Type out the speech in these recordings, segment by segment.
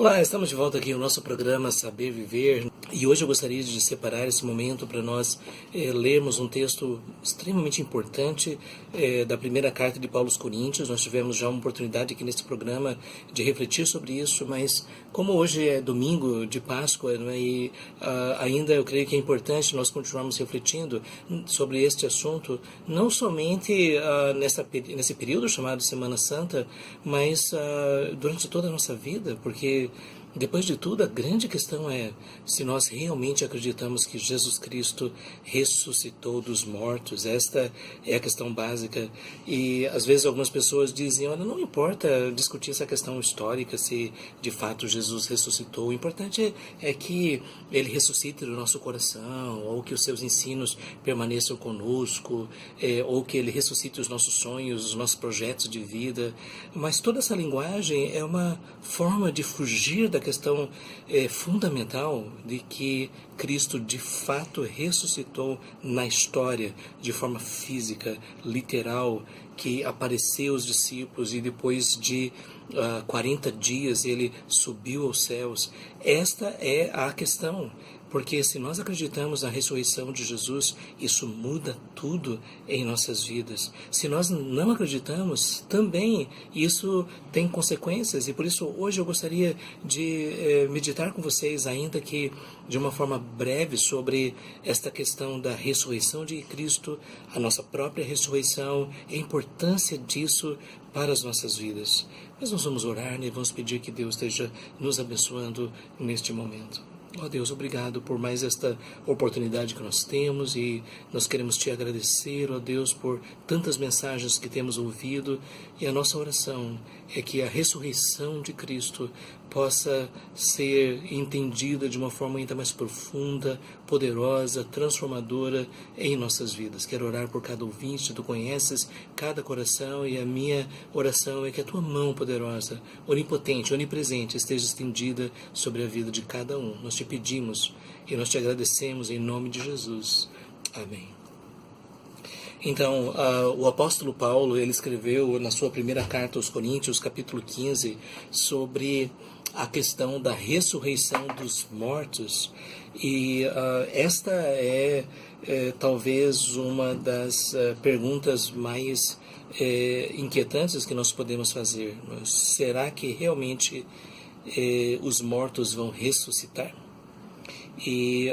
Olá, estamos de volta aqui no nosso programa Saber Viver e hoje eu gostaria de separar esse momento para nós lermos um texto extremamente importante da primeira carta de Paulo aos Coríntios. Nós tivemos já uma oportunidade aqui nesse programa de refletir sobre isso, mas como hoje é domingo de Páscoa, né, e ainda eu creio que é importante nós continuarmos refletindo sobre este assunto, não somente nesse período chamado Semana Santa, mas durante toda a nossa vida, porque depois de tudo, a grande questão é se nós realmente acreditamos que Jesus Cristo ressuscitou dos mortos. Esta é a questão básica. E às vezes algumas pessoas dizem, olha, não importa discutir essa questão histórica, se de fato Jesus ressuscitou. O importante é que ele ressuscite no nosso coração, ou que os seus ensinos permaneçam conosco, ou que ele ressuscite os nossos sonhos, os nossos projetos de vida. Mas toda essa linguagem é uma forma de fugir da questão fundamental de que Cristo de fato ressuscitou na história de forma física, literal, que apareceu aos discípulos e depois de 40 dias ele subiu aos céus. Esta é a questão. Porque se nós acreditamos na ressurreição de Jesus, isso muda tudo em nossas vidas. Se nós não acreditamos, também isso tem consequências. E por isso hoje eu gostaria de meditar com vocês, ainda que de uma forma breve, sobre esta questão da ressurreição de Cristo, a nossa própria ressurreição, a importância disso para as nossas vidas. Mas nós vamos orar, né? Vamos pedir que Deus esteja nos abençoando neste momento. Ó Deus, obrigado por mais esta oportunidade que nós temos e nós queremos te agradecer, ó Deus, por tantas mensagens que temos ouvido, e a nossa oração é que a ressurreição de Cristo possa ser entendida de uma forma ainda mais profunda, poderosa, transformadora em nossas vidas. Quero orar por cada ouvinte, tu conheces cada coração, e a minha oração é que a tua mão poderosa, onipotente, onipresente, esteja estendida sobre a vida de cada um. Nós te pedimos e nós te agradecemos em nome de Jesus. Amém. Então, o apóstolo Paulo, ele escreveu na sua primeira carta aos Coríntios, capítulo 15, sobre a questão da ressurreição dos mortos. E esta é talvez uma das perguntas mais inquietantes que nós podemos fazer. Será que realmente os mortos vão ressuscitar? E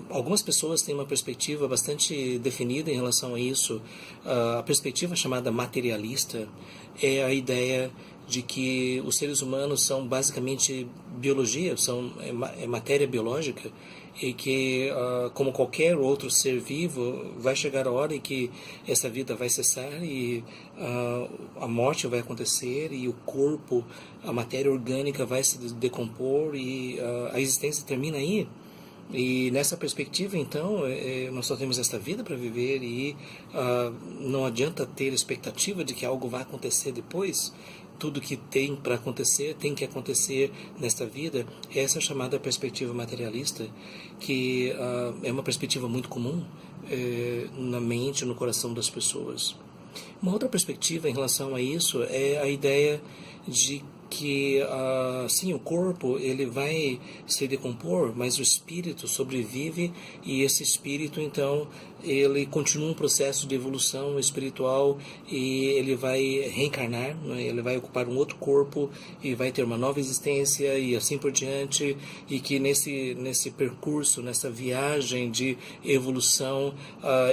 algumas pessoas têm uma perspectiva bastante definida em relação a isso. A perspectiva chamada materialista é a ideia de que os seres humanos são basicamente biologia, é matéria biológica, e que, como qualquer outro ser vivo, vai chegar a hora em que essa vida vai cessar e a morte vai acontecer, e o corpo, a matéria orgânica vai se decompor e a existência termina aí. E nessa perspectiva, então, nós só temos esta vida para viver e não adianta ter expectativa de que algo vai acontecer depois. Tudo que tem para acontecer tem que acontecer nesta vida. Essa é a chamada perspectiva materialista, que é uma perspectiva muito comum na mente, no coração das pessoas. Uma outra perspectiva em relação a isso é a ideia de que sim, o corpo ele vai se decompor, mas o espírito sobrevive, e esse espírito então ele continua um processo de evolução espiritual e ele vai reencarnar, né? Ele vai ocupar um outro corpo e vai ter uma nova existência e assim por diante, e que nesse percurso, nessa viagem de evolução,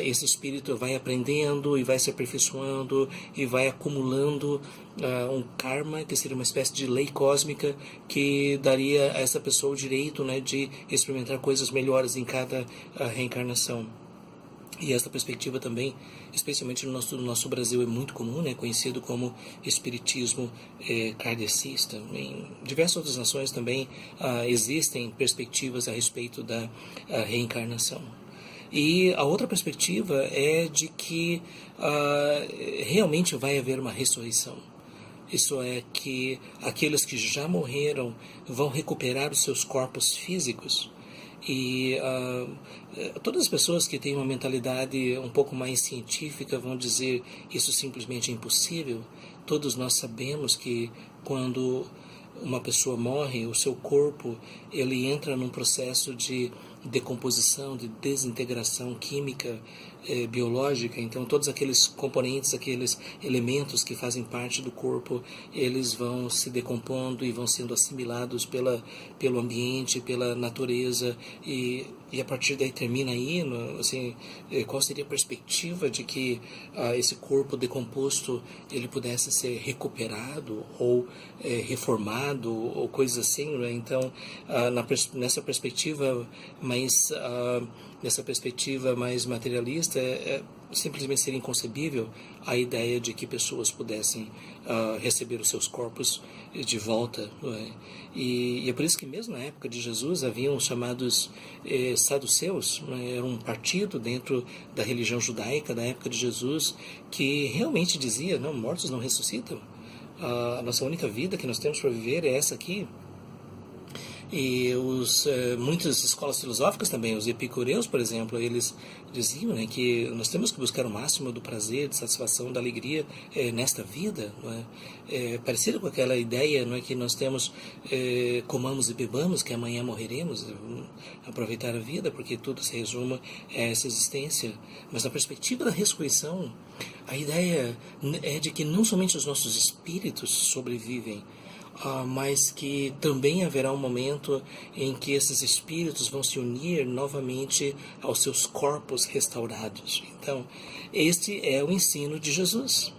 esse espírito vai aprendendo e vai se aperfeiçoando e vai acumulando um karma, que seria uma espécie de lei cósmica que daria a essa pessoa o direito, né, de experimentar coisas melhores em cada reencarnação. E essa perspectiva também, especialmente no nosso Brasil, é muito comum, né, conhecido como espiritismo kardecista. Em diversas outras nações também existem perspectivas a respeito da reencarnação. E a outra perspectiva é de que realmente vai haver uma ressurreição. Isso é, que aqueles que já morreram vão recuperar os seus corpos físicos. E todas as pessoas que têm uma mentalidade um pouco mais científica vão dizer isso simplesmente é impossível. Todos nós sabemos que quando uma pessoa morre, o seu corpo ele entra num processo de decomposição, de desintegração química, biológica. Então todos aqueles componentes, aqueles elementos que fazem parte do corpo, eles vão se decompondo e vão sendo assimilados pelo ambiente, pela natureza, e a partir daí termina aí, assim, qual seria a perspectiva de que esse corpo decomposto ele pudesse ser recuperado ou reformado ou coisas assim, né? Então nessa perspectiva mais materialista, simplesmente seria inconcebível a ideia de que pessoas pudessem receber os seus corpos de volta. Não é? E é por isso que mesmo na época de Jesus haviam os chamados saduceus, né? Era um partido dentro da religião judaica da época de Jesus que realmente dizia, não, mortos não ressuscitam, a nossa única vida que nós temos para viver é essa aqui. E muitas escolas filosóficas também, os epicureus, por exemplo, eles diziam, né, que nós temos que buscar o máximo do prazer, de satisfação, da alegria nesta vida, não é? Parecido com aquela ideia, não é, que nós temos, comamos e bebamos, que amanhã morreremos, aproveitar a vida, porque tudo se resume a essa existência. Mas na perspectiva da ressurreição, a ideia é de que não somente os nossos espíritos sobrevivem, mas que também haverá um momento em que esses espíritos vão se unir novamente aos seus corpos restaurados. Então, este é o ensino de Jesus.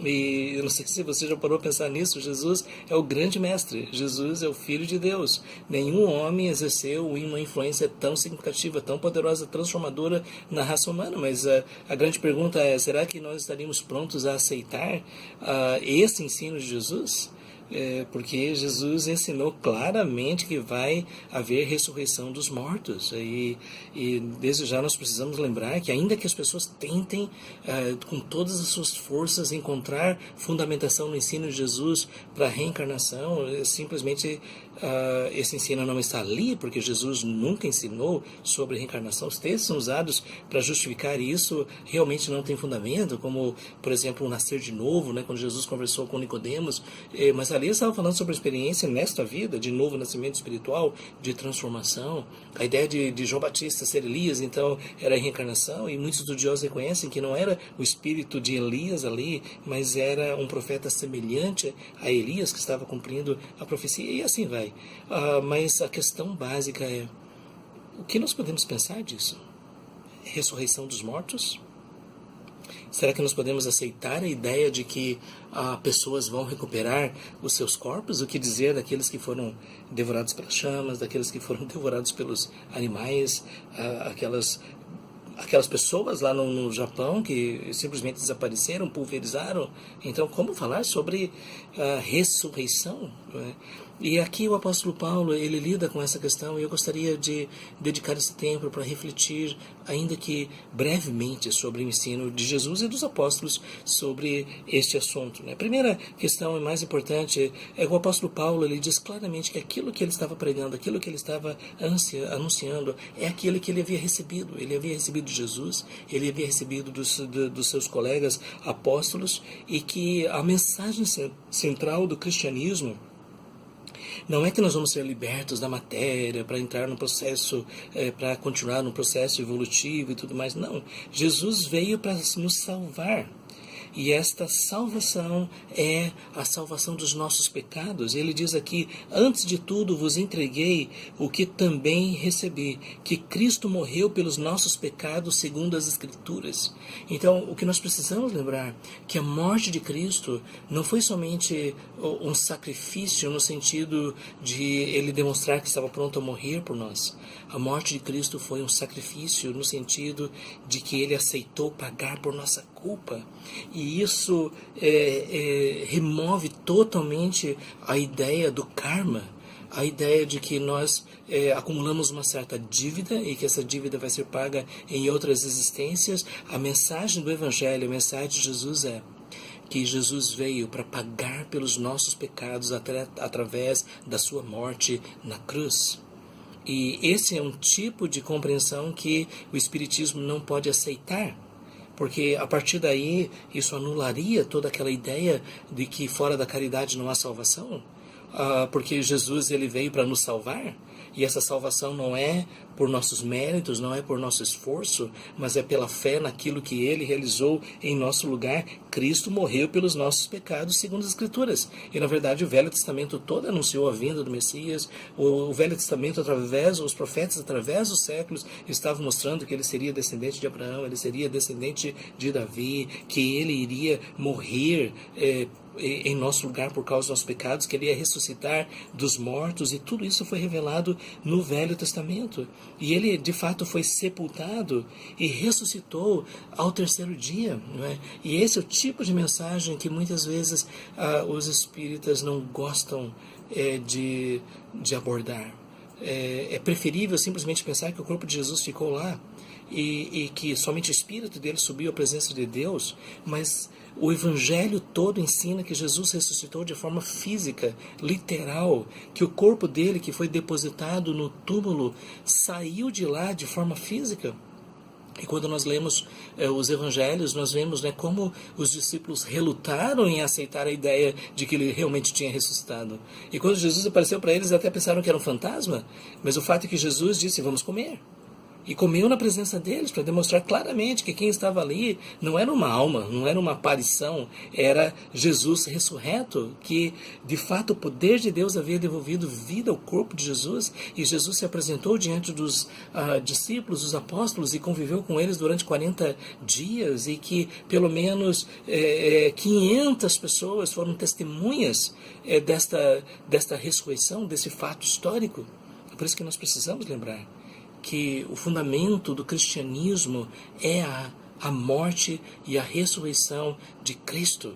E eu não sei se você já parou a pensar nisso. Jesus é o grande mestre, Jesus é o Filho de Deus. Nenhum homem exerceu uma influência tão significativa, tão poderosa, transformadora na raça humana. Mas a grande pergunta é, será que nós estaríamos prontos a aceitar esse ensino de Jesus? Porque Jesus ensinou claramente que vai haver ressurreição dos mortos, e desde já nós precisamos lembrar que ainda que as pessoas tentem com todas as suas forças encontrar fundamentação no ensino de Jesus para a reencarnação, simplesmente esse ensino não está ali, porque Jesus nunca ensinou sobre reencarnação. Os textos são usados para justificar isso, realmente não tem fundamento, como por exemplo o nascer de novo, né, quando Jesus conversou com Nicodemos, mas ali estava falando sobre a experiência nesta vida, de novo nascimento espiritual, de transformação. A ideia de João Batista ser Elias, então, era a reencarnação, e muitos estudiosos reconhecem que não era o espírito de Elias ali, mas era um profeta semelhante a Elias que estava cumprindo a profecia, e assim vai. Mas a questão básica é, o que nós podemos pensar disso? Ressurreição dos mortos? Será que nós podemos aceitar a ideia de que pessoas vão recuperar os seus corpos? O que dizer daqueles que foram devorados pelas chamas, daqueles que foram devorados pelos animais, aquelas pessoas lá no Japão que simplesmente desapareceram, pulverizaram? Então, como falar sobre a ressurreição? E aqui o apóstolo Paulo, ele lida com essa questão, e eu gostaria de dedicar esse tempo para refletir, ainda que brevemente, sobre o ensino de Jesus e dos apóstolos sobre este assunto. A primeira questão, e mais importante, é que o apóstolo Paulo, ele diz claramente que aquilo que ele estava pregando, aquilo que ele estava anunciando, é aquilo que ele havia recebido. Ele havia recebido de Jesus, ele havia recebido dos seus colegas apóstolos, e que a mensagem central do cristianismo não é que nós vamos ser libertos da matéria para entrar no processo, para continuar no processo evolutivo e tudo mais. Não. Jesus veio para nos salvar. E esta salvação é a salvação dos nossos pecados. Ele diz aqui, antes de tudo vos entreguei o que também recebi, que Cristo morreu pelos nossos pecados segundo as Escrituras. Então, o que nós precisamos lembrar, que a morte de Cristo não foi somente um sacrifício no sentido de ele demonstrar que estava pronto a morrer por nós. A morte de Cristo foi um sacrifício no sentido de que ele aceitou pagar por nossa culpa. E isso remove totalmente a ideia do karma, a ideia de que nós acumulamos uma certa dívida e que essa dívida vai ser paga em outras existências. A mensagem do Evangelho, a mensagem de Jesus é que Jesus veio para pagar pelos nossos pecados através da sua morte na cruz. E esse é um tipo de compreensão que o Espiritismo não pode aceitar, porque a partir daí isso anularia toda aquela ideia de que fora da caridade não há salvação. porque Jesus ele veio para nos salvar, e essa salvação não é por nossos méritos, não é por nosso esforço, mas é pela fé naquilo que Ele realizou em nosso lugar. Cristo morreu pelos nossos pecados, segundo as Escrituras. E, na verdade, o Velho Testamento todo anunciou a vinda do Messias. O Velho Testamento, os profetas, através dos séculos, estavam mostrando que ele seria descendente de Abraão, ele seria descendente de Davi, que ele iria morrer em nosso lugar por causa dos nossos pecados, que ele ia ressuscitar dos mortos, e tudo isso foi revelado no Velho Testamento. E ele, de fato, foi sepultado e ressuscitou ao terceiro dia. Não é? E esse é o tipo de mensagem que muitas vezes os espíritas não gostam de abordar. É preferível simplesmente pensar que o corpo de Jesus ficou lá e que somente o Espírito dele subiu à presença de Deus, mas o Evangelho todo ensina que Jesus ressuscitou de forma física, literal, que o corpo dele, que foi depositado no túmulo, saiu de lá de forma física. E quando nós lemos os Evangelhos, nós vemos como os discípulos relutaram em aceitar a ideia de que ele realmente tinha ressuscitado. E quando Jesus apareceu para eles, até pensaram que era um fantasma, mas o fato é que Jesus disse: vamos comer. E comeu na presença deles, para demonstrar claramente que quem estava ali não era uma alma, não era uma aparição, era Jesus ressurreto, que de fato o poder de Deus havia devolvido vida ao corpo de Jesus, e Jesus se apresentou diante dos discípulos, dos apóstolos, e conviveu com eles durante 40 dias, e que pelo menos 500 pessoas foram testemunhas desta ressurreição, desse fato histórico. É por isso que nós precisamos lembrar que o fundamento do cristianismo é a morte e a ressurreição de Cristo.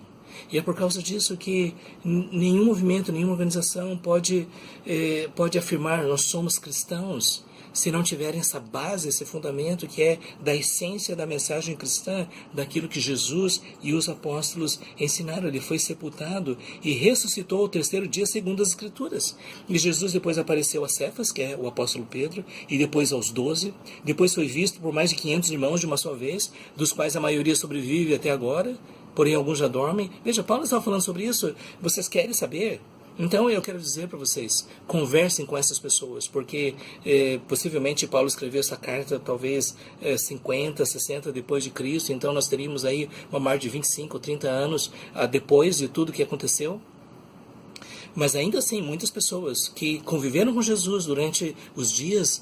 E é por causa disso que nenhum movimento, nenhuma organização pode afirmar nós somos cristãos se não tiverem essa base, esse fundamento que é da essência da mensagem cristã, daquilo que Jesus e os apóstolos ensinaram. Ele foi sepultado e ressuscitou ao terceiro dia segundo as Escrituras. E Jesus depois apareceu a Cefas, que é o apóstolo Pedro, e depois aos 12. Depois foi visto por mais de 500 irmãos de uma só vez, dos quais a maioria sobrevive até agora, porém alguns já dormem. Veja, Paulo estava falando sobre isso. Vocês querem saber? Então eu quero dizer para vocês, conversem com essas pessoas, porque possivelmente Paulo escreveu essa carta talvez 50, 60 depois de Cristo, então nós teríamos aí uma margem de 25, 30 anos depois de tudo que aconteceu. Mas ainda assim, muitas pessoas que conviveram com Jesus durante os dias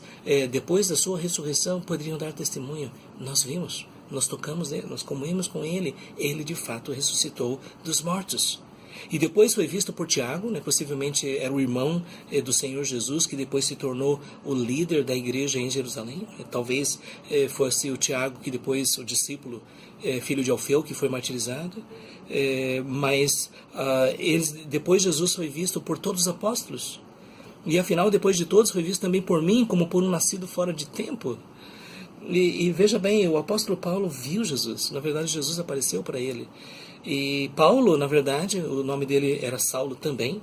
depois da sua ressurreição poderiam dar testemunho. Nós vimos, nós tocamos nele, nós comemos com ele, ele de fato ressuscitou dos mortos. E depois foi visto por Tiago, possivelmente era o irmão do Senhor Jesus, que depois se tornou o líder da igreja em Jerusalém. Talvez fosse o Tiago que depois, o discípulo, filho de Alfeu, que foi martirizado. Mas depois Jesus foi visto por todos os apóstolos. E afinal, depois de todos, foi visto também por mim, como por um nascido fora de tempo. E veja bem, o apóstolo Paulo viu Jesus. Na verdade, Jesus apareceu para ele. E Paulo, na verdade, o nome dele era Saulo também,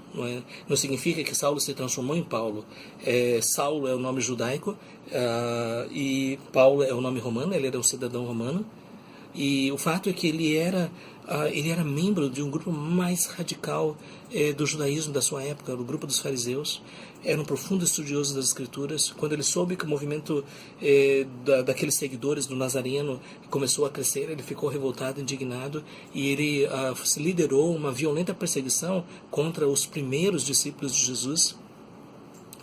não significa que Saulo se transformou em Paulo. Saulo é o nome judaico e Paulo é o nome romano, ele era um cidadão romano. E o fato é que ele era membro de um grupo mais radical do judaísmo da sua época, do grupo dos fariseus. Era um profundo estudioso das Escrituras. Quando ele soube que o movimento daqueles seguidores do Nazareno começou a crescer, ele ficou revoltado, indignado, e ele liderou uma violenta perseguição contra os primeiros discípulos de Jesus.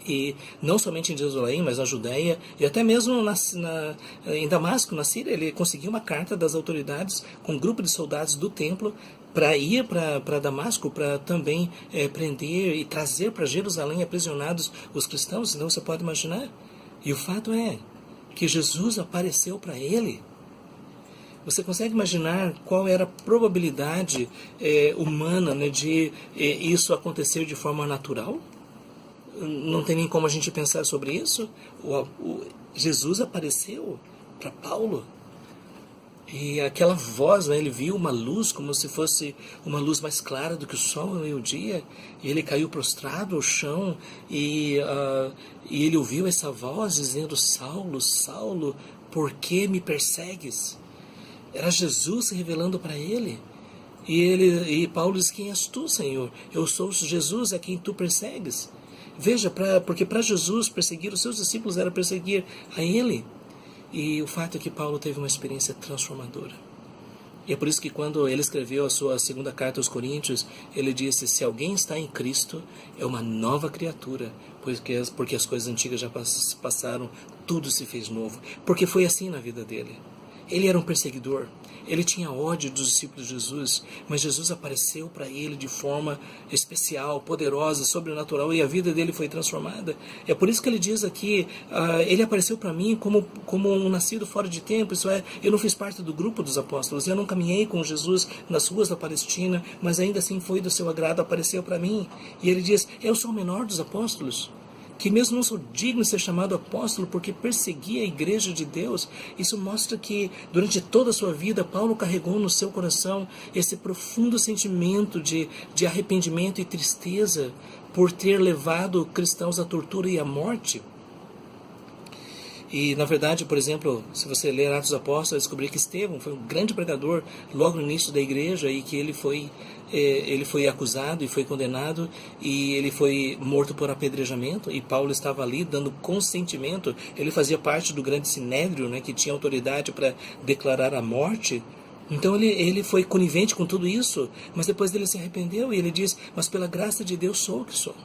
E não somente em Jerusalém, mas na Judéia, e até mesmo em Damasco, na Síria, ele conseguiu uma carta das autoridades com um grupo de soldados do templo para ir para Damasco, para também prender e trazer para Jerusalém aprisionados os cristãos. Então você pode imaginar. E o fato é que Jesus apareceu para ele. Você consegue imaginar qual era a probabilidade humana de isso acontecer de forma natural? Não tem nem como a gente pensar sobre isso. Jesus apareceu para Paulo. E aquela voz, ele viu uma luz como se fosse uma luz mais clara do que o sol e o dia. E ele caiu prostrado ao chão e ele ouviu essa voz dizendo: Saulo, Saulo, por que me persegues? Era Jesus se revelando para ele. E Paulo diz: quem és tu, Senhor? Eu sou Jesus a quem tu persegues. Veja, porque para Jesus perseguir os seus discípulos era perseguir a ele. E o fato é que Paulo teve uma experiência transformadora. E é por isso que quando ele escreveu a sua segunda carta aos Coríntios, ele disse: se alguém está em Cristo, é uma nova criatura, porque as coisas antigas já passaram, tudo se fez novo. Porque foi assim na vida dele. Ele era um perseguidor, ele tinha ódio dos discípulos de Jesus, mas Jesus apareceu para ele de forma especial, poderosa, sobrenatural, e a vida dele foi transformada. É por isso que ele diz aqui: ele apareceu para mim como um nascido fora de tempo, isso é, eu não fiz parte do grupo dos apóstolos, eu não caminhei com Jesus nas ruas da Palestina, mas ainda assim foi do seu agrado, apareceu para mim. E ele diz: eu sou o menor dos apóstolos, que mesmo não sou digno de ser chamado apóstolo porque persegui a igreja de Deus. Isso mostra que durante toda a sua vida Paulo carregou no seu coração esse profundo sentimento de arrependimento e tristeza por ter levado cristãos à tortura e à morte. E, na verdade, por exemplo, se você ler Atos dos Apóstolos, vai descobrir que Estevão foi um grande pregador logo no início da igreja e que ele foi acusado e foi condenado e ele foi morto por apedrejamento, e Paulo estava ali dando consentimento. Ele fazia parte do grande sinédrio, né, que tinha autoridade para declarar a morte. Então ele foi conivente com tudo isso, mas depois ele se arrependeu e ele diz: mas pela graça de Deus sou o que sou.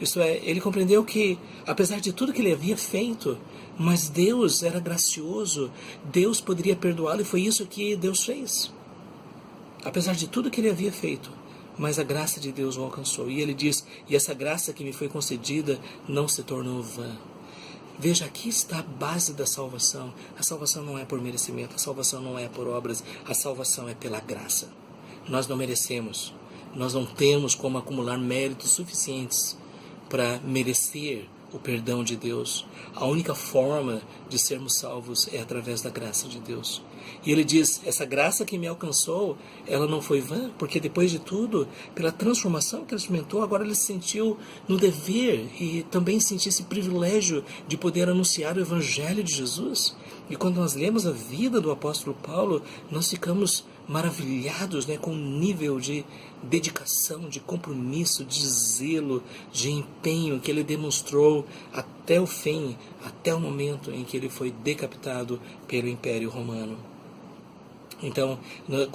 Isso é, ele compreendeu que, apesar de tudo que ele havia feito, mas Deus era gracioso, Deus poderia perdoá-lo, e foi isso que Deus fez. Apesar de tudo que ele havia feito, mas a graça de Deus o alcançou. E ele diz: e essa graça que me foi concedida não se tornou vã. Veja, aqui está a base da salvação. A salvação não é por merecimento, a salvação não é por obras, a salvação é pela graça. Nós não merecemos, nós não temos como acumular méritos suficientes para merecer o perdão de Deus. A única forma de sermos salvos é através da graça de Deus. E ele diz: essa graça que me alcançou, ela não foi vã, porque depois de tudo, pela transformação que ele experimentou, agora ele se sentiu no dever e também sentiu esse privilégio de poder anunciar o Evangelho de Jesus. E quando nós lemos a vida do apóstolo Paulo, nós ficamos maravilhados, né, com o nível de dedicação, de compromisso, de zelo, de empenho que ele demonstrou até o fim, até o momento em que ele foi decapitado pelo Império Romano. Então,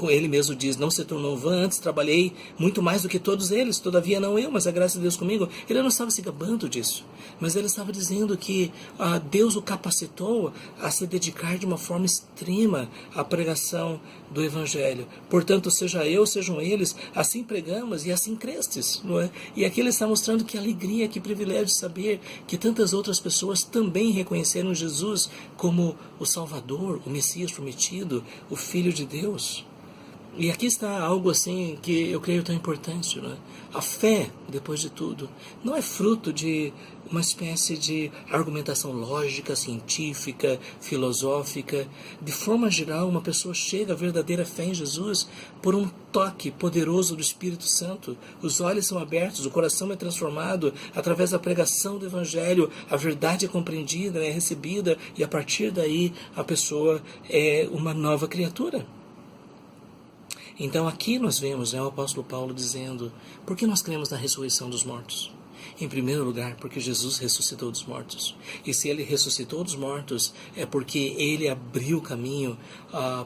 ele mesmo diz: não se tornou vã, antes trabalhei muito mais do que todos eles, todavia não eu, mas a graça de Deus comigo. Ele não estava se gabando disso, mas ele estava dizendo que Deus o capacitou a se dedicar de uma forma extrema à pregação do Evangelho. Portanto, seja eu, sejam eles, assim pregamos e assim crestes, não é? E aqui ele está mostrando que alegria, que privilégio de saber que tantas outras pessoas também reconheceram Jesus como o Salvador, o Messias prometido, o Filho de Deus. E aqui está algo assim que eu creio tão importante, não é? A fé, depois de tudo, não é fruto de uma espécie de argumentação lógica, científica, filosófica. De forma geral, uma pessoa chega à verdadeira fé em Jesus por um toque poderoso do Espírito Santo. Os olhos são abertos, o coração é transformado através da pregação do Evangelho, a verdade é compreendida, é recebida, e a partir daí a pessoa é uma nova criatura. Então aqui nós vemos, o apóstolo Paulo dizendo: por que nós cremos na ressurreição dos mortos? Em primeiro lugar, porque Jesus ressuscitou dos mortos. E se ele ressuscitou dos mortos, é porque ele abriu o caminho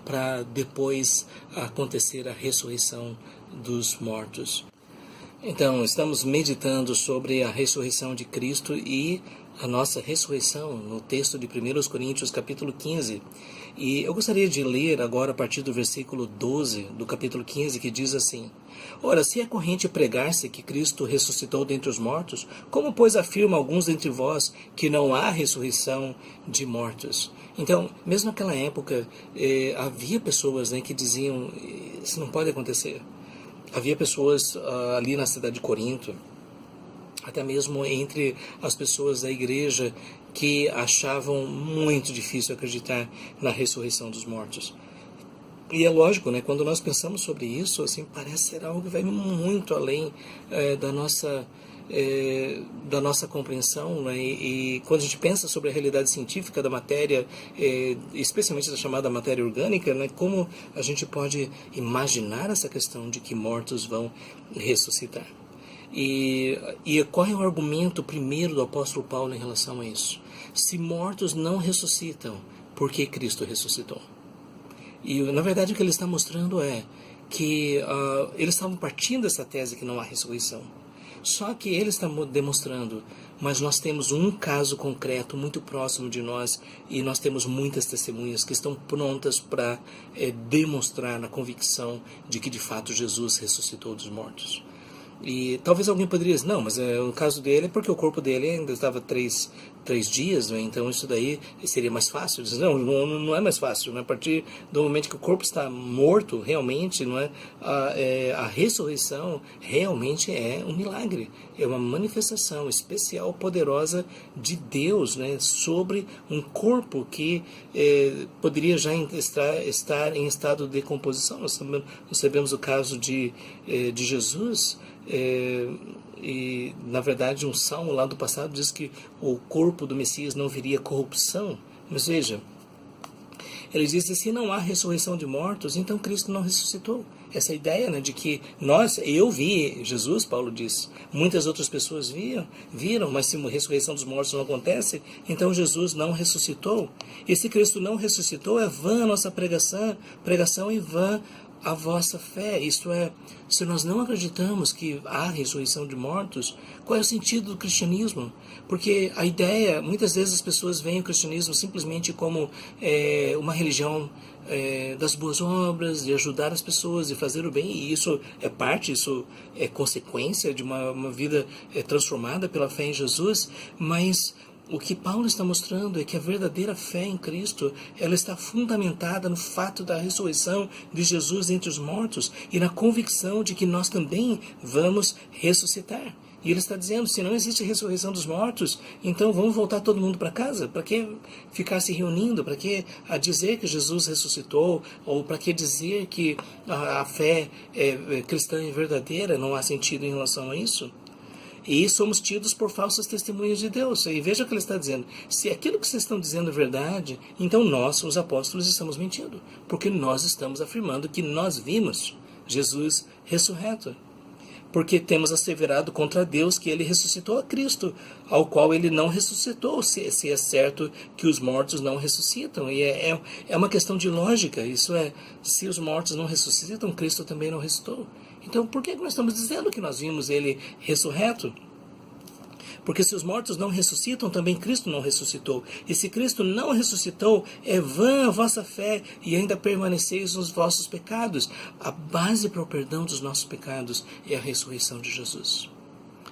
para depois acontecer a ressurreição dos mortos. Então, estamos meditando sobre a ressurreição de Cristo e a nossa ressurreição no texto de 1 Coríntios capítulo 15. E eu gostaria de ler agora a partir do versículo 12 do capítulo 15, que diz assim: ora, se é corrente pregar-se que Cristo ressuscitou dentre os mortos, como pois afirma alguns dentre vós que não há ressurreição de mortos? Então, mesmo naquela época, havia pessoas, né, que diziam: isso não pode acontecer. Havia pessoas ali na cidade de Corinto, até mesmo entre as pessoas da igreja, que achavam muito difícil acreditar na ressurreição dos mortos. E é lógico, né, quando nós pensamos sobre isso, assim, parece ser algo que vai muito além da nossa compreensão, né? E quando a gente pensa sobre a realidade científica da matéria, especialmente da chamada matéria orgânica, né, como a gente pode imaginar essa questão de que mortos vão ressuscitar? E qual é o argumento primeiro do apóstolo Paulo em relação a isso? Se mortos não ressuscitam, por que Cristo ressuscitou? E na verdade o que ele está mostrando é que eles estavam partindo dessa tese que não há ressurreição. Só que ele está demonstrando, mas nós temos um caso concreto muito próximo de nós e nós temos muitas testemunhas que estão prontas para demonstrar na convicção de que de fato Jesus ressuscitou dos mortos. E talvez alguém poderia dizer, não, mas o caso dele é porque o corpo dele ainda estava três dias, né? Então isso daí seria mais fácil. Diz, não é mais fácil, né? A partir do momento que o corpo está morto, realmente, não é? A ressurreição realmente é um milagre, é uma manifestação especial, poderosa de Deus, né? Sobre um corpo que poderia já estar em estado de decomposição. Nós sabemos o caso de Jesus. E na verdade um salmo lá do passado diz que o corpo do Messias não veria corrupção. Mas veja, ele diz que se não há ressurreição de mortos, então Cristo não ressuscitou. Essa ideia, né, de que eu vi Jesus, Paulo diz, muitas outras pessoas viram, mas se a ressurreição dos mortos não acontece, então Jesus não ressuscitou. E se Cristo não ressuscitou, é vã a nossa pregação e vã a vossa fé. Isto é, se nós não acreditamos que há ressurreição de mortos, qual é o sentido do cristianismo? Porque a ideia, muitas vezes as pessoas veem o cristianismo simplesmente como uma religião das boas obras, de ajudar as pessoas, de fazer o bem, e isso é consequência de uma vida transformada pela fé em Jesus, mas o que Paulo está mostrando é que a verdadeira fé em Cristo, ela está fundamentada no fato da ressurreição de Jesus entre os mortos e na convicção de que nós também vamos ressuscitar. E ele está dizendo, se não existe ressurreição dos mortos, então vamos voltar todo mundo para casa? Para que ficar se reunindo? Para que dizer que Jesus ressuscitou? Ou para que dizer que a fé cristã é verdadeira? Não há sentido em relação a isso? E somos tidos por falsos testemunhos de Deus. E veja o que ele está dizendo. Se aquilo que vocês estão dizendo é verdade, então nós, os apóstolos, estamos mentindo. Porque nós estamos afirmando que nós vimos Jesus ressurreto. Porque temos asseverado contra Deus que ele ressuscitou a Cristo, ao qual ele não ressuscitou, se é certo que os mortos não ressuscitam. E é uma questão de lógica. Isso é, se os mortos não ressuscitam, Cristo também não ressuscitou. Então, por que nós estamos dizendo que nós vimos ele ressurreto? Porque se os mortos não ressuscitam, também Cristo não ressuscitou. E se Cristo não ressuscitou, é vã a vossa fé e ainda permaneceis nos vossos pecados. A base para o perdão dos nossos pecados é a ressurreição de Jesus.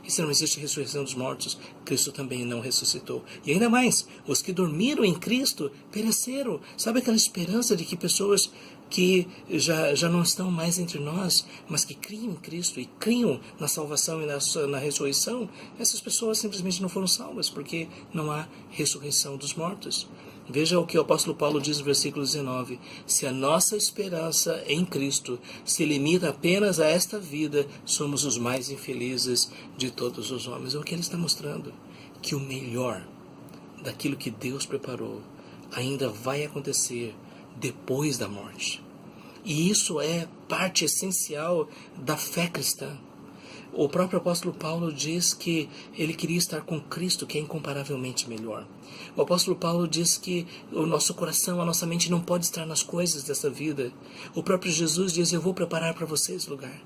E se não existe ressurreição dos mortos, Cristo também não ressuscitou. E ainda mais, os que dormiram em Cristo pereceram. Sabe aquela esperança de que pessoas que já não estão mais entre nós, mas que criam em Cristo e criam na salvação e na ressurreição, essas pessoas simplesmente não foram salvas, porque não há ressurreição dos mortos. Veja o que o apóstolo Paulo diz no versículo 19. Se a nossa esperança em Cristo se limita apenas a esta vida, somos os mais infelizes de todos os homens. É o que ele está mostrando, que o melhor daquilo que Deus preparou ainda vai acontecer depois da morte. E isso é parte essencial da fé cristã. O próprio apóstolo Paulo diz que ele queria estar com Cristo, que é incomparavelmente melhor. O apóstolo Paulo diz que o nosso coração, a nossa mente não pode estar nas coisas dessa vida. O próprio Jesus diz, eu vou preparar para vocês lugar.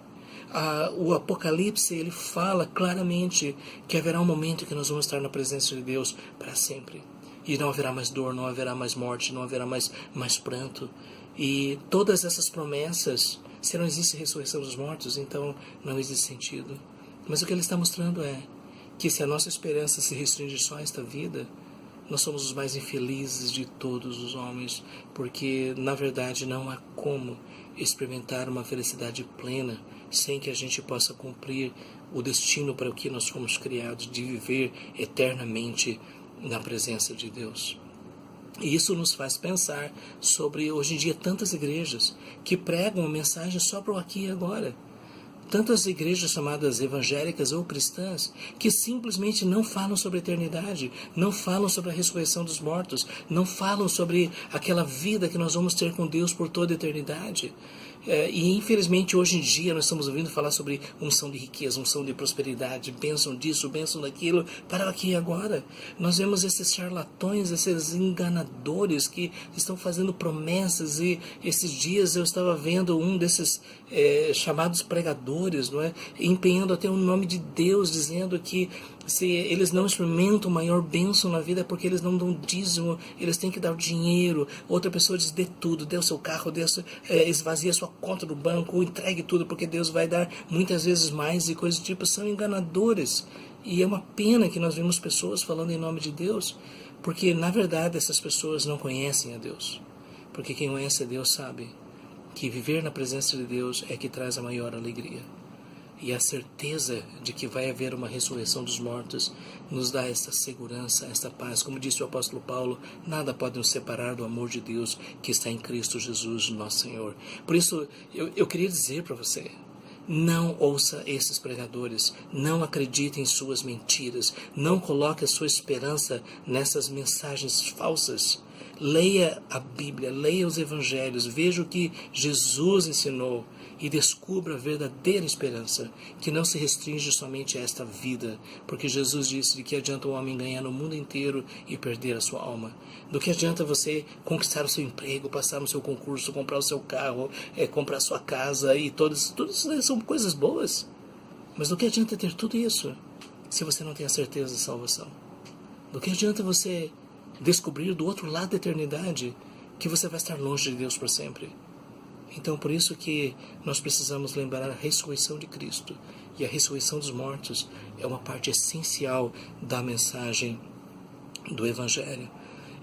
O Apocalipse, ele fala claramente que haverá um momento em que nós vamos estar na presença de Deus para sempre. E não haverá mais dor, não haverá mais morte, não haverá mais pranto. E todas essas promessas, se não existe ressurreição dos mortos, então não existe sentido. Mas o que ele está mostrando é que se a nossa esperança se restringe só a esta vida, nós somos os mais infelizes de todos os homens, porque na verdade não há como experimentar uma felicidade plena sem que a gente possa cumprir o destino para o que nós fomos criados, de viver eternamente na presença de Deus. E isso nos faz pensar sobre, hoje em dia, tantas igrejas que pregam a mensagem só para o aqui e agora. Tantas igrejas chamadas evangélicas ou cristãs que simplesmente não falam sobre a eternidade, não falam sobre a ressurreição dos mortos, não falam sobre aquela vida que nós vamos ter com Deus por toda a eternidade. E infelizmente hoje em dia nós estamos ouvindo falar sobre unção de riqueza, unção de prosperidade, bênção disso, bênção daquilo, para aqui e agora. Nós vemos esses charlatões, esses enganadores que estão fazendo promessas, e esses dias eu estava vendo um desses chamados pregadores, não é? Empenhando até o nome de Deus, dizendo que se eles não experimentam maior bênção na vida é porque eles não dão dízimo, eles têm que dar o dinheiro. Outra pessoa diz: dê tudo, dê o seu carro, esvazie a sua conta do banco, entregue tudo, porque Deus vai dar muitas vezes mais, e coisas do tipo. São enganadores. E é uma pena que nós vemos pessoas falando em nome de Deus, porque na verdade essas pessoas não conhecem a Deus. Porque quem conhece a Deus sabe que viver na presença de Deus é que traz a maior alegria. E a certeza de que vai haver uma ressurreição dos mortos nos dá esta segurança, esta paz. Como disse o apóstolo Paulo, nada pode nos separar do amor de Deus que está em Cristo Jesus, nosso Senhor. Por isso, eu queria dizer para você: não ouça esses pregadores, não acredite em suas mentiras, não coloque a sua esperança nessas mensagens falsas. Leia a Bíblia, leia os Evangelhos, veja o que Jesus ensinou e descubra a verdadeira esperança, que não se restringe somente a esta vida, porque Jesus disse: de que adianta o homem ganhar no mundo inteiro e perder a sua alma? Do que adianta você conquistar o seu emprego, passar no seu concurso, comprar o seu carro, comprar a sua casa, e todas isso são coisas boas, mas do que adianta ter tudo isso se você não tem a certeza da salvação? Do que adianta você descobrir do outro lado da eternidade que você vai estar longe de Deus por sempre? Então, por isso que nós precisamos lembrar a ressurreição de Cristo. E a ressurreição dos mortos é uma parte essencial da mensagem do Evangelho.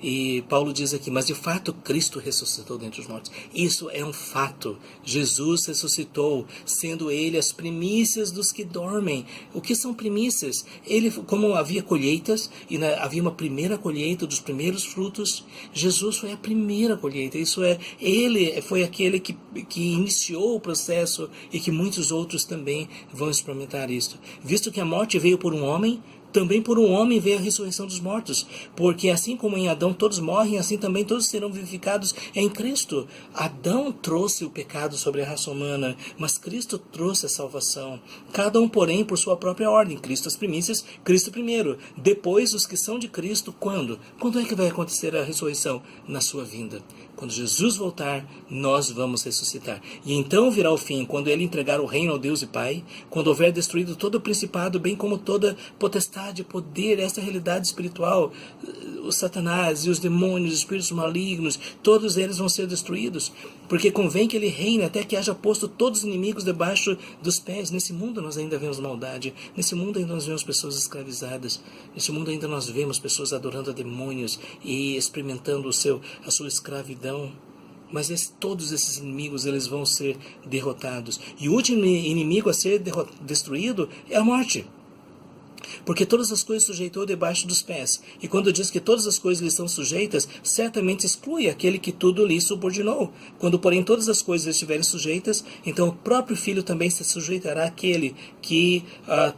E Paulo diz aqui: mas de fato Cristo ressuscitou dentre os mortos. Isso é um fato. Jesus ressuscitou, sendo Ele as primícias dos que dormem. O que são primícias? Ele, como havia colheitas, e havia uma primeira colheita dos primeiros frutos, Jesus foi a primeira colheita. Isso é, Ele foi aquele que iniciou o processo, e que muitos outros também vão experimentar isso. Visto que a morte veio por um homem, também por um homem veio a ressurreição dos mortos, porque assim como em Adão todos morrem, assim também todos serão vivificados em Cristo. Adão trouxe o pecado sobre a raça humana, mas Cristo trouxe a salvação. Cada um, porém, por sua própria ordem. Cristo as primícias, Cristo primeiro. Depois os que são de Cristo, quando? Quando é que vai acontecer a ressurreição? Na sua vinda. Quando Jesus voltar, nós vamos ressuscitar. E então virá o fim, quando Ele entregar o reino ao Deus e Pai, quando houver destruído todo o principado, bem como toda potestade, poder, essa realidade espiritual, o Satanás e os demônios, os espíritos malignos, todos eles vão ser destruídos. Porque convém que Ele reine até que haja posto todos os inimigos debaixo dos pés. Nesse mundo nós ainda vemos maldade. Nesse mundo ainda nós vemos pessoas escravizadas. Nesse mundo ainda nós vemos pessoas adorando a demônios e experimentando a sua escravidão. Mas todos esses inimigos, eles vão ser derrotados. E o último inimigo a ser destruído é a morte. Porque todas as coisas sujeitou debaixo dos pés. E quando diz que todas as coisas lhe são sujeitas, certamente exclui aquele que tudo lhe subordinou. Quando, porém, todas as coisas estiverem sujeitas, então o próprio Filho também se sujeitará àquele que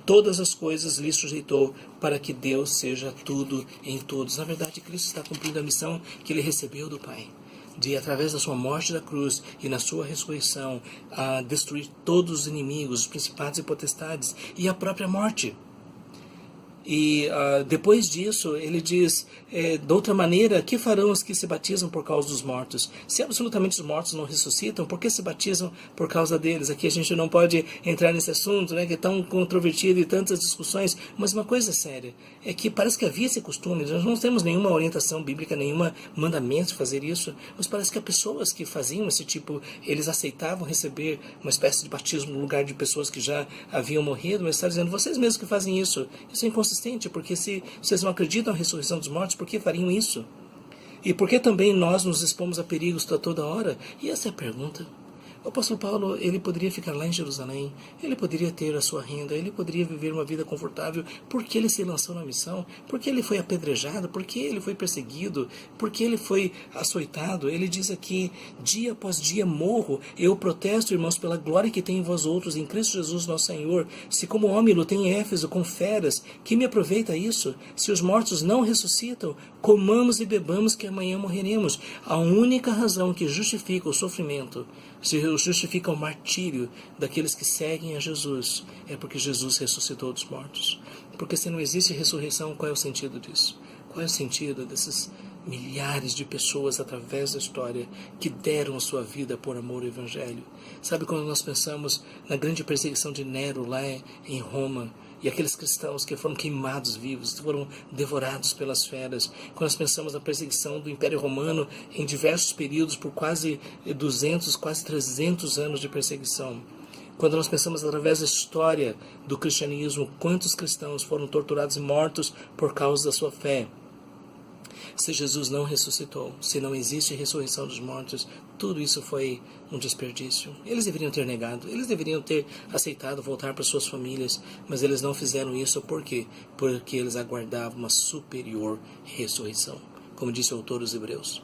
todas as coisas lhe sujeitou, para que Deus seja tudo em todos. Na verdade, Cristo está cumprindo a missão que Ele recebeu do Pai, de, através da sua morte da cruz e na sua ressurreição, destruir todos os inimigos, os principados e potestades, e a própria morte. E depois disso, ele diz, de outra maneira: que farão os que se batizam por causa dos mortos? Se absolutamente os mortos não ressuscitam, por que se batizam por causa deles? Aqui a gente não pode entrar nesse assunto, né, que é tão controvertido e tantas discussões, mas uma coisa séria é que parece que havia esse costume. Nós não temos nenhuma orientação bíblica, nenhum mandamento de fazer isso, mas parece que as pessoas que faziam esse tipo, eles aceitavam receber uma espécie de batismo no lugar de pessoas que já haviam morrido, mas está dizendo: vocês mesmos que fazem isso é inconsistente, porque se vocês não acreditam na ressurreição dos mortos, por que fariam isso? E por que também nós nos expomos a perigos a toda hora? E essa é a pergunta. O apóstolo Paulo, ele poderia ficar lá em Jerusalém, ele poderia ter a sua renda, ele poderia viver uma vida confortável, porque ele se lançou na missão, porque ele foi apedrejado, porque ele foi perseguido, porque ele foi açoitado. Ele diz aqui, dia após dia morro, eu protesto, irmãos, pela glória que tem em vós outros, em Cristo Jesus nosso Senhor. Se como homem lutei em Éfeso com feras, que me aproveita isso? Se os mortos não ressuscitam, comamos e bebamos que amanhã morreremos. A única razão que justifica o sofrimento, se justifica o martírio daqueles que seguem a Jesus, é porque Jesus ressuscitou dos mortos. Porque se não existe ressurreição, qual é o sentido disso? Qual é o sentido desses milhares de pessoas através da história que deram a sua vida por amor ao Evangelho? Sabe, quando nós pensamos na grande perseguição de Nero lá em Roma, e aqueles cristãos que foram queimados vivos, foram devorados pelas feras. Quando nós pensamos na perseguição do Império Romano em diversos períodos, por quase 200, quase 300 anos de perseguição. Quando nós pensamos através da história do cristianismo, quantos cristãos foram torturados e mortos por causa da sua fé. Se Jesus não ressuscitou, se não existe ressurreição dos mortos, tudo isso foi um desperdício. Eles deveriam ter negado, eles deveriam ter aceitado voltar para suas famílias, mas eles não fizeram isso. Por quê? Porque eles aguardavam uma superior ressurreição, como disse o autor dos Hebreus.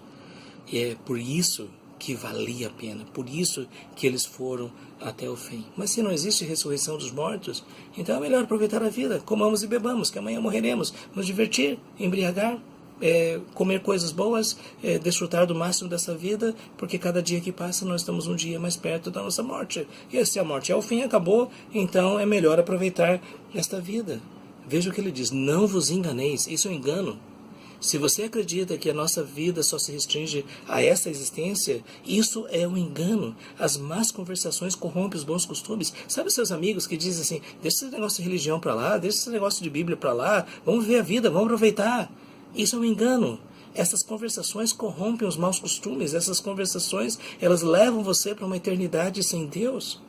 E é por isso que valia a pena, por isso que eles foram até o fim. Mas se não existe ressurreição dos mortos, então é melhor aproveitar a vida, comamos e bebamos, que amanhã morreremos, nos divertir, embriagar, comer coisas boas, desfrutar do máximo dessa vida, porque cada dia que passa nós estamos um dia mais perto da nossa morte. E se a morte é o fim, acabou, então é melhor aproveitar esta vida. Veja o que ele diz, não vos enganeis, isso é um engano. Se você acredita que a nossa vida só se restringe a essa existência, isso é um engano. As más conversações corrompem os bons costumes. Sabe os seus amigos que dizem assim, deixa esse negócio de religião para lá, deixa esse negócio de Bíblia para lá, vamos viver a vida, vamos aproveitar. Isso é um engano. Essas conversações corrompem os maus costumes. Essas conversações, elas levam você para uma eternidade sem Deus.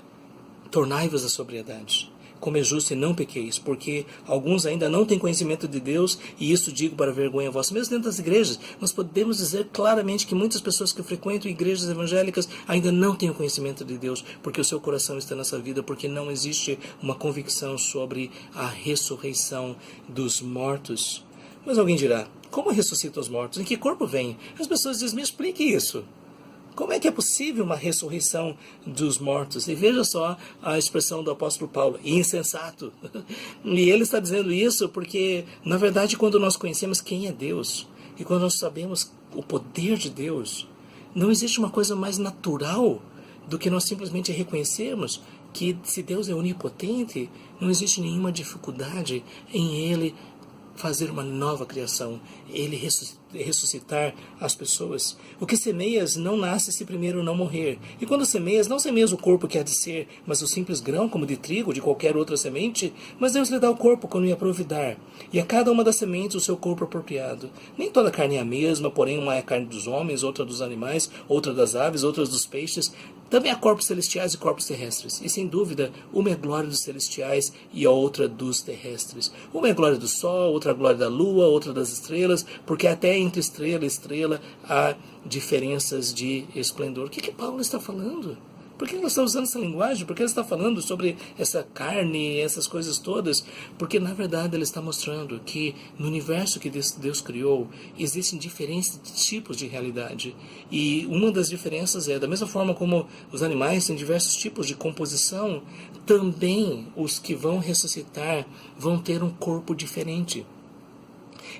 Tornai-vos a sobriedade. Como é justo e não pequeis, porque alguns ainda não têm conhecimento de Deus, e isso digo para vergonha vossa. Mesmo dentro das igrejas, nós podemos dizer claramente que muitas pessoas que frequentam igrejas evangélicas ainda não têm o conhecimento de Deus, porque o seu coração está nessa vida, porque não existe uma convicção sobre a ressurreição dos mortos. Mas alguém dirá, como ressuscitam os mortos? Em que corpo vem? As pessoas dizem, me explique isso. Como é que é possível uma ressurreição dos mortos? E veja só a expressão do apóstolo Paulo, insensato. E ele está dizendo isso porque, na verdade, quando nós conhecemos quem é Deus, e quando nós sabemos o poder de Deus, não existe uma coisa mais natural do que nós simplesmente reconhecermos que se Deus é onipotente, não existe nenhuma dificuldade em Ele fazer uma nova criação, Ele ressuscitar as pessoas. O que semeias não nasce se primeiro não morrer. E quando semeias, não semeias o corpo que há de ser, mas o simples grão, como de trigo, de qualquer outra semente, mas Deus lhe dá o corpo quando lhe aprouvidar, e a cada uma das sementes o seu corpo apropriado. Nem toda carne é a mesma, porém uma é a carne dos homens, outra dos animais, outra das aves, outras dos peixes. Também há corpos celestiais e corpos terrestres, e sem dúvida, uma é glória dos celestiais e a outra dos terrestres. Uma é glória do sol, outra glória da lua, outra das estrelas, porque até entre estrela e estrela há diferenças de esplendor. O que Paulo está falando? Por que ele está usando essa linguagem? Por que ele está falando sobre essa carne, essas coisas todas? Porque, na verdade, ele está mostrando que no universo que Deus criou, existem diferentes tipos de realidade. E uma das diferenças é, da mesma forma como os animais têm diversos tipos de composição, também os que vão ressuscitar vão ter um corpo diferente.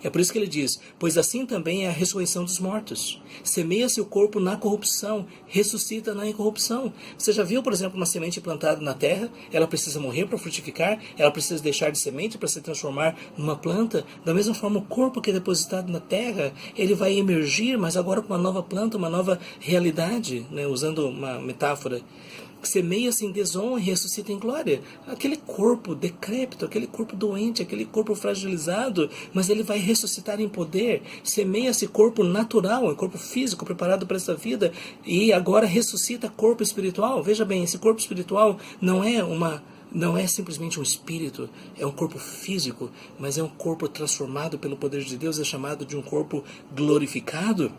É por isso que ele diz, pois assim também é a ressurreição dos mortos. Semeia-se o corpo na corrupção, ressuscita na incorrupção. Você já viu, por exemplo, uma semente plantada na terra? Ela precisa morrer para frutificar, ela precisa deixar de semente para se transformar numa planta. Da mesma forma, o corpo que é depositado na terra, ele vai emergir, mas agora com uma nova planta, uma nova realidade, né? Usando uma metáfora. Semeia-se em desonra e ressuscita em glória. Aquele corpo decrépito, aquele corpo doente, aquele corpo fragilizado, mas ele vai ressuscitar em poder. Semeia-se corpo natural, corpo físico preparado para essa vida, e agora ressuscita corpo espiritual. Veja bem, esse corpo espiritual não é simplesmente um espírito, é um corpo físico, mas é um corpo transformado pelo poder de Deus, é chamado de um corpo glorificado.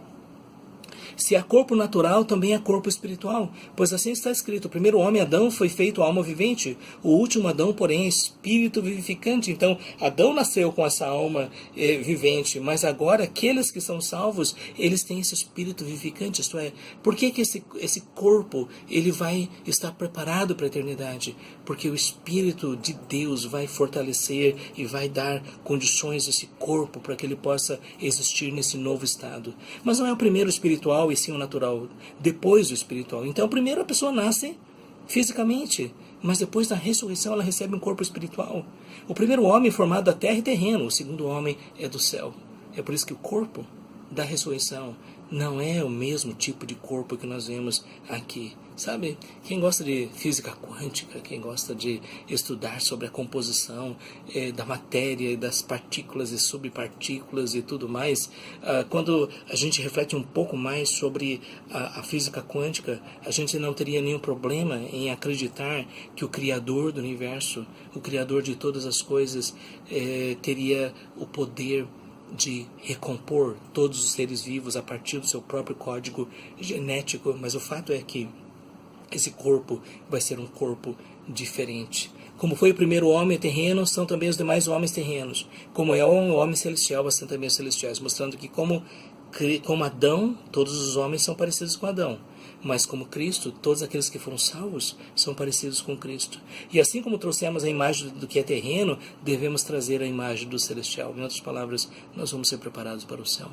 Se há corpo natural, também há corpo espiritual. Pois assim está escrito: o primeiro homem, Adão, foi feito alma vivente. O último Adão, porém, é espírito vivificante. Então, Adão nasceu com essa alma vivente, mas agora aqueles que são salvos, eles têm esse espírito vivificante. Isto é, por que esse corpo ele vai estar preparado para a eternidade? Porque o Espírito de Deus vai fortalecer e vai dar condições a esse corpo para que ele possa existir nesse novo estado. Mas não é o primeiro espiritual e sim o natural, depois do espiritual. Então, primeiro a pessoa nasce fisicamente, mas depois da ressurreição ela recebe um corpo espiritual. O primeiro homem é formado da terra e terreno, o segundo homem é do céu. É por isso que o corpo da ressurreição não é o mesmo tipo de corpo que nós vemos aqui. Sabe, quem gosta de física quântica, quem gosta de estudar sobre a composição da matéria e das partículas e subpartículas e tudo mais, quando a gente reflete um pouco mais sobre a física quântica, a gente não teria nenhum problema em acreditar que o Criador do universo, o Criador de todas as coisas, teria o poder de recompor todos os seres vivos a partir do seu próprio código genético. Mas o fato é que esse corpo vai ser um corpo diferente. Como foi o primeiro homem terreno, são também os demais homens terrenos. Como é um homem celestial, são também os celestiais. Mostrando que como Adão, todos os homens são parecidos com Adão. Mas como Cristo, todos aqueles que foram salvos são parecidos com Cristo. E assim como trouxemos a imagem do que é terreno, devemos trazer a imagem do celestial. Em outras palavras, nós vamos ser preparados para o céu,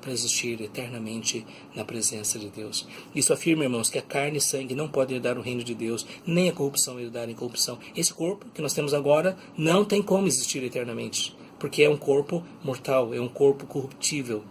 para existir eternamente na presença de Deus. Isso afirma, irmãos, que a carne e sangue não podem herdar o reino de Deus, nem a corrupção herdar a incorrupção. Esse corpo que nós temos agora não tem como existir eternamente, porque é um corpo mortal, é um corpo corruptível.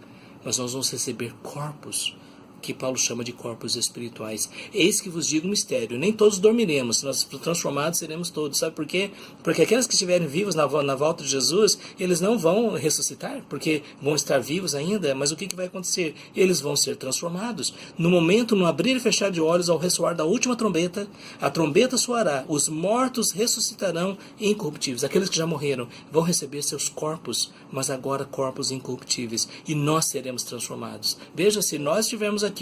Mas nós vamos receber corpos que Paulo chama de corpos espirituais. Eis que vos digo um mistério: nem todos dormiremos, nós transformados seremos todos. Sabe por quê? Porque aqueles que estiverem vivos na volta de Jesus, eles não vão ressuscitar, porque vão estar vivos ainda. Mas o que vai acontecer? Eles vão ser transformados. No momento, no abrir e fechar de olhos, ao ressoar da última trombeta, a trombeta soará, os mortos ressuscitarão incorruptíveis. Aqueles que já morreram vão receber seus corpos, mas agora corpos incorruptíveis, e nós seremos transformados. Veja, se nós estivermos aqui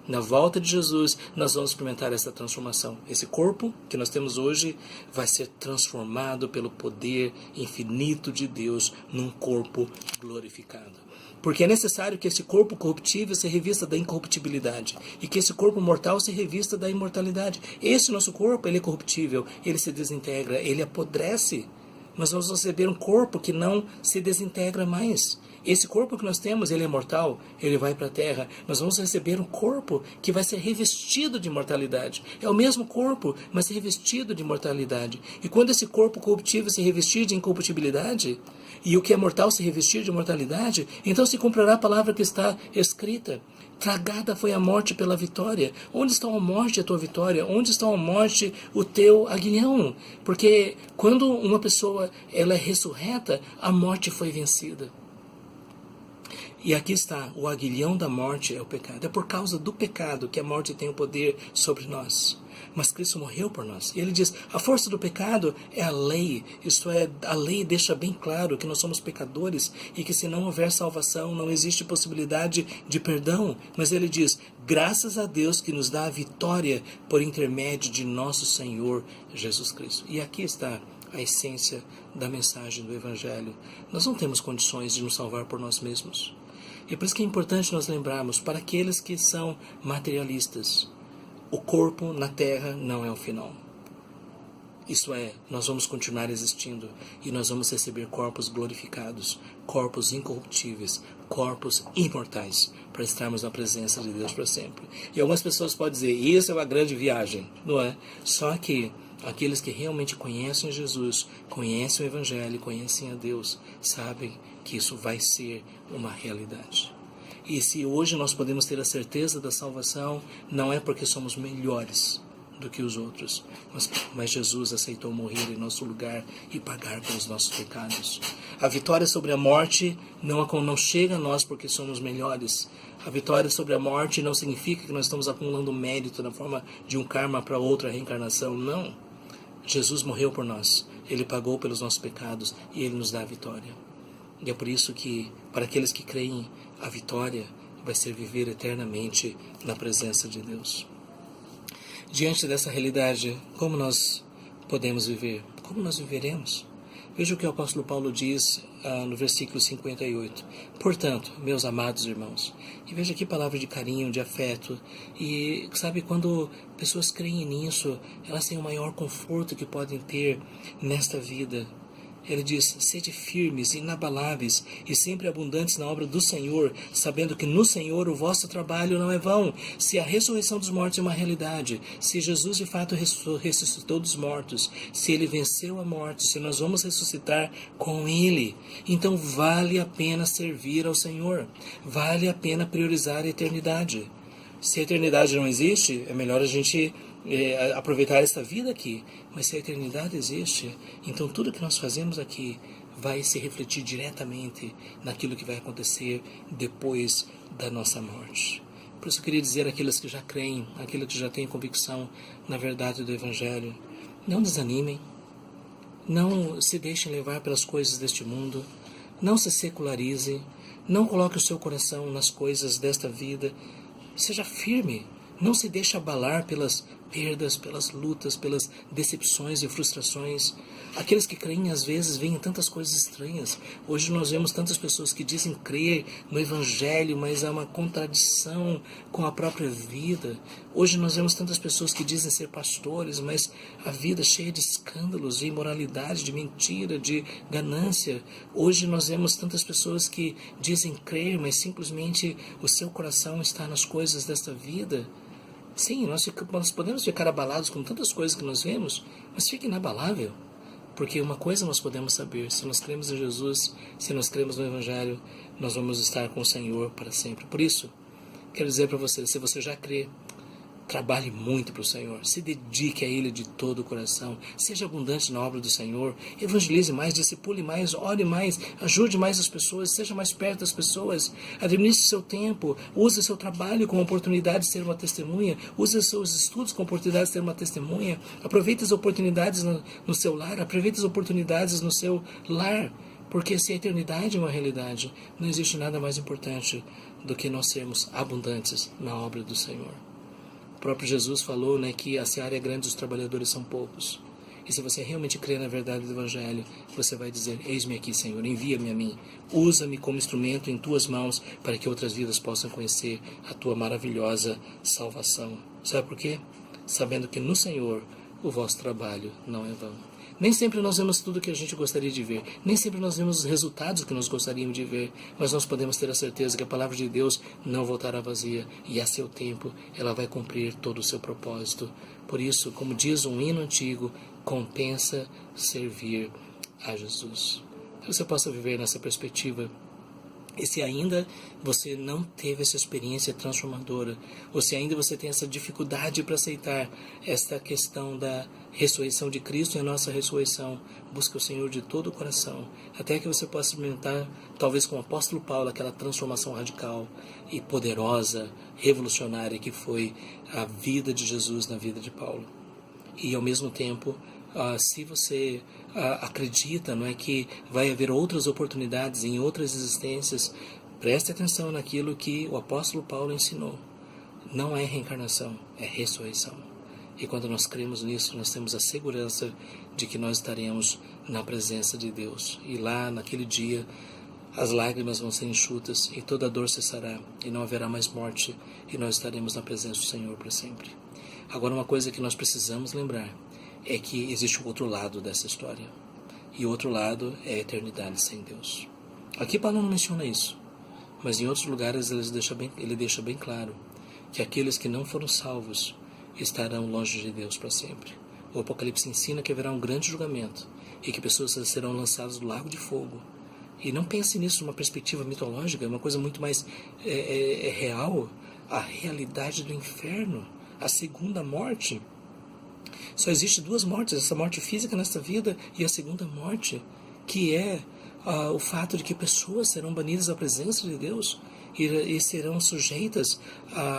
na volta de Jesus, nós vamos experimentar essa transformação. Esse corpo que nós temos hoje vai ser transformado pelo poder infinito de Deus num corpo glorificado. Porque é necessário que esse corpo corruptível se revista da incorruptibilidade e que esse corpo mortal se revista da imortalidade. Esse nosso corpo, ele é corruptível, ele se desintegra, ele apodrece. Mas nós vamos receber um corpo que não se desintegra mais. Esse corpo que nós temos, ele é mortal, ele vai para a terra. Nós vamos receber um corpo que vai ser revestido de imortalidade. É o mesmo corpo, mas revestido de imortalidade. E quando esse corpo corruptível se revestir de incorruptibilidade, e o que é mortal se revestir de imortalidade, então se cumprirá a palavra que está escrita: tragada foi a morte pela vitória. Onde está a morte, a tua vitória? Onde está a morte, o teu aguilhão? Porque quando uma pessoa ela é ressurreta, a morte foi vencida. E aqui está, o aguilhão da morte é o pecado. É por causa do pecado que a morte tem o poder sobre nós. Mas Cristo morreu por nós. E ele diz, a força do pecado é a lei. Isto é, a lei deixa bem claro que nós somos pecadores e que se não houver salvação, não existe possibilidade de perdão. Mas ele diz, graças a Deus que nos dá a vitória por intermédio de nosso Senhor Jesus Cristo. E aqui está a essência da mensagem do Evangelho. Nós não temos condições de nos salvar por nós mesmos. E por isso que é importante nós lembrarmos, para aqueles que são materialistas, o corpo na terra não é o final. Isto é, nós vamos continuar existindo e nós vamos receber corpos glorificados, corpos incorruptíveis, corpos imortais, para estarmos na presença de Deus para sempre. E algumas pessoas podem dizer, isso é uma grande viagem, não é? Só que aqueles que realmente conhecem Jesus, conhecem o Evangelho, conhecem a Deus, sabem que isso vai ser uma realidade. E se hoje nós podemos ter a certeza da salvação, não é porque somos melhores do que os outros, mas Jesus aceitou morrer em nosso lugar e pagar pelos nossos pecados. A vitória sobre a morte não chega a nós porque somos melhores. A vitória sobre a morte não significa que nós estamos acumulando mérito na forma de um karma para outra reencarnação, não. Jesus morreu por nós, Ele pagou pelos nossos pecados e Ele nos dá a vitória. E é por isso que, para aqueles que creem, a vitória vai ser viver eternamente na presença de Deus. Diante dessa realidade, como nós podemos viver? Como nós viveremos? Veja o que o apóstolo Paulo diz no versículo 58. Portanto, meus amados irmãos, e veja que palavra de carinho, de afeto, e sabe, quando pessoas creem nisso, elas têm o maior conforto que podem ter nesta vida. Ele diz, sede firmes, inabaláveis e sempre abundantes na obra do Senhor, sabendo que no Senhor o vosso trabalho não é vão. Se a ressurreição dos mortos é uma realidade, se Jesus de fato ressuscitou dos mortos, se Ele venceu a morte, se nós vamos ressuscitar com Ele, então vale a pena servir ao Senhor, vale a pena priorizar a eternidade. Se a eternidade não existe, é melhor a gente aproveitar esta vida aqui. Mas se a eternidade existe, então tudo que nós fazemos aqui vai se refletir diretamente naquilo que vai acontecer depois da nossa morte. Por isso eu queria dizer àqueles que já creem, àqueles que já têm convicção na verdade do Evangelho, não desanimem, não se deixem levar pelas coisas deste mundo, não se secularize, não coloque o seu coração nas coisas desta vida, seja firme, não se deixe abalar pelas perdas, pelas lutas, pelas decepções e frustrações. Aqueles que creem às vezes veem tantas coisas estranhas. Hoje nós vemos tantas pessoas que dizem crer no Evangelho, mas há uma contradição com a própria vida. Hoje nós vemos tantas pessoas que dizem ser pastores, mas a vida é cheia de escândalos, de imoralidade, de mentira, de ganância. Hoje nós vemos tantas pessoas que dizem crer, mas simplesmente o seu coração está nas coisas desta vida. Sim, nós podemos ficar abalados com tantas coisas que nós vemos, mas fique inabalável, porque uma coisa nós podemos saber, se nós cremos em Jesus, se nós cremos no Evangelho, nós vamos estar com o Senhor para sempre. Por isso, quero dizer para você, se você já crê, trabalhe muito para o Senhor, se dedique a Ele de todo o coração, seja abundante na obra do Senhor, evangelize mais, discipule mais, ore mais, ajude mais as pessoas, seja mais perto das pessoas, administre seu tempo, use seu trabalho como oportunidade de ser uma testemunha, use os seus estudos como oportunidade de ser uma testemunha, aproveite as oportunidades no seu lar, aproveite as oportunidades no seu lar, porque se a eternidade é uma realidade, não existe nada mais importante do que nós sermos abundantes na obra do Senhor. O próprio Jesus falou, que a seara é grande e os trabalhadores são poucos. E se você realmente crê na verdade do Evangelho, você vai dizer, eis-me aqui, Senhor, envia-me a mim. Usa-me como instrumento em tuas mãos para que outras vidas possam conhecer a tua maravilhosa salvação. Sabe por quê? Sabendo que no Senhor o vosso trabalho não é vão. Nem sempre nós vemos tudo o que a gente gostaria de ver. Nem sempre nós vemos os resultados que nós gostaríamos de ver. Mas nós podemos ter a certeza que a palavra de Deus não voltará vazia. E a seu tempo ela vai cumprir todo o seu propósito. Por isso, como diz um hino antigo, compensa servir a Jesus. Que você possa viver nessa perspectiva. E se ainda você não teve essa experiência transformadora, ou se ainda você tem essa dificuldade para aceitar esta questão da ressurreição de Cristo e a nossa ressurreição, busque o Senhor de todo o coração, até que você possa experimentar, talvez com o apóstolo Paulo, aquela transformação radical e poderosa, revolucionária que foi a vida de Jesus na vida de Paulo. E ao mesmo tempo, se você acredita, que vai haver outras oportunidades em outras existências, preste atenção naquilo que o apóstolo Paulo ensinou. Não é reencarnação, é ressurreição. E quando nós cremos nisso, nós temos a segurança de que nós estaremos na presença de Deus. E lá, naquele dia, as lágrimas vão ser enxutas e toda dor cessará e não haverá mais morte e nós estaremos na presença do Senhor para sempre. Agora, uma coisa que nós precisamos lembrar é que existe o outro lado dessa história. E o outro lado é a eternidade sem Deus. Aqui Paulo não menciona isso, mas em outros lugares ele deixa bem claro que aqueles que não foram salvos estarão longe de Deus para sempre. O Apocalipse ensina que haverá um grande julgamento e que pessoas serão lançadas no lago de fogo. E não pense nisso numa perspectiva mitológica, é uma coisa muito mais real. A realidade do inferno, a segunda morte. Só existe duas mortes, essa morte física nesta vida e a segunda morte, que é o fato de que pessoas serão banidas da presença de Deus e serão sujeitas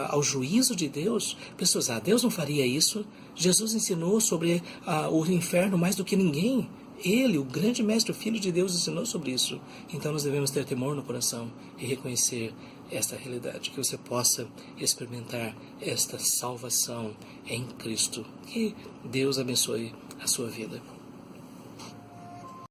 ao juízo de Deus. Pessoas, Deus não faria isso. Jesus ensinou sobre o inferno mais do que ninguém. Ele, o grande mestre, o Filho de Deus, ensinou sobre isso. Então nós devemos ter temor no coração e reconhecer esta realidade, que você possa experimentar esta salvação em Cristo. Que Deus abençoe a sua vida.